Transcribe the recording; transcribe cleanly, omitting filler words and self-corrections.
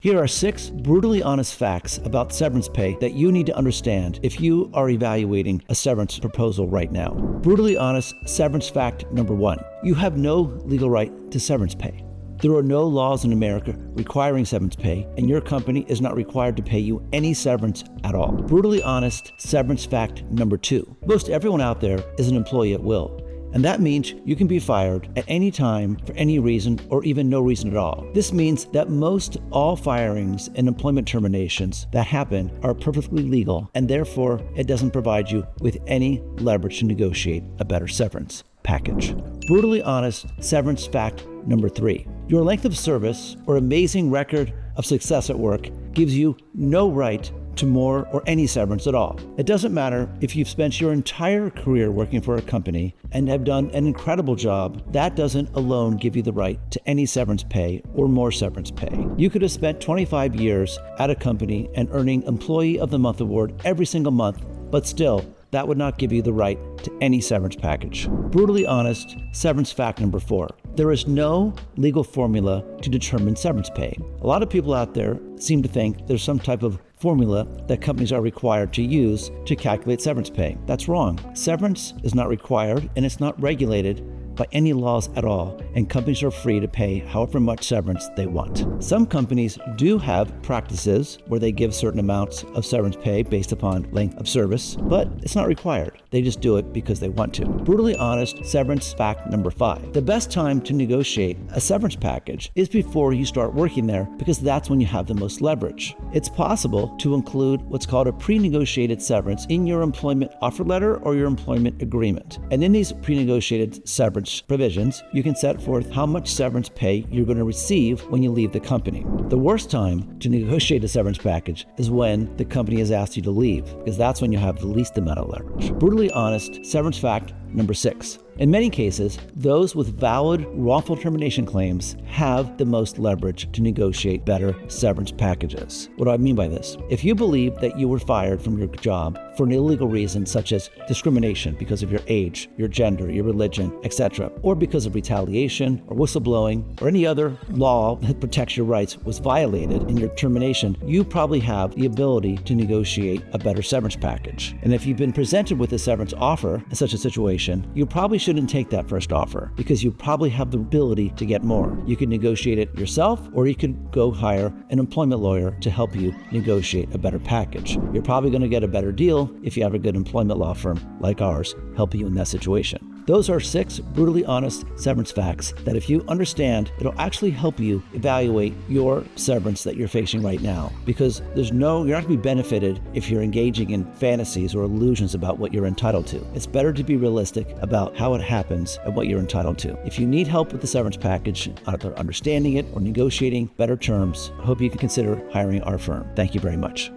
Here are 6 brutally honest facts about severance pay that you need to understand if you are evaluating a severance proposal right now. Brutally honest severance fact number 1. You have no legal right to severance pay. There are no laws in America requiring severance pay, and your company is not required to pay you any severance at all. Brutally honest severance fact number 2. Most everyone out there is an employee at will. And that means you can be fired at any time for any reason or even no reason at all. This means that most all firings and employment terminations that happen are perfectly legal, and therefore it doesn't provide you with any leverage to negotiate a better severance package. Brutally honest severance fact number 3. Your length of service or amazing record of success at work gives you no right to more or any severance at all. It doesn't matter if you've spent your entire career working for a company and have done an incredible job. That doesn't alone give you the right to any severance pay or more severance pay. You could have spent 25 years at a company and earning Employee of the Month award every single month, but still, that would not give you the right to any severance package. Brutally honest severance fact number 4. There is no legal formula to determine severance pay. A lot of people out there seem to think there's some type of formula that companies are required to use to calculate severance pay. That's wrong. Severance is not required and it's not regulated by any laws at all, and companies are free to pay however much severance they want. Some companies do have practices where they give certain amounts of severance pay based upon length of service, but it's not required. They just do it because they want to. Brutally honest severance fact number 5. The best time to negotiate a severance package is before you start working there, because that's when you have the most leverage. It's possible to include what's called a pre-negotiated severance in your employment offer letter or your employment agreement. And in these pre-negotiated severance provisions, you can set forth how much severance pay you're going to receive when you leave the company. The worst time to negotiate a severance package is when the company has asked you to leave, because that's when you have the least amount of leverage. Brutally honest severance fact number 6. In many cases, those with valid wrongful termination claims have the most leverage to negotiate better severance packages. What do I mean by this? If you believe that you were fired from your job for an illegal reason such as discrimination because of your age, your gender, your religion, etc., or because of retaliation or whistleblowing or any other law that protects your rights was violated in your termination, you probably have the ability to negotiate a better severance package. And if you've been presented with a severance offer in such a situation, you probably shouldn't take that first offer, because you probably have the ability to get more. You can negotiate it yourself, or you could go hire an employment lawyer to help you negotiate a better package. You're probably going to get a better deal if you have a good employment law firm like ours helping you in that situation. Those are 6 brutally honest severance facts that if you understand, it'll actually help you evaluate your severance that you're facing right now, because you're not going to be benefited if you're engaging in fantasies or illusions about what you're entitled to. It's better to be realistic about how it happens and what you're entitled to. If you need help with the severance package, either understanding it or negotiating better terms, I hope you can consider hiring our firm. Thank you very much.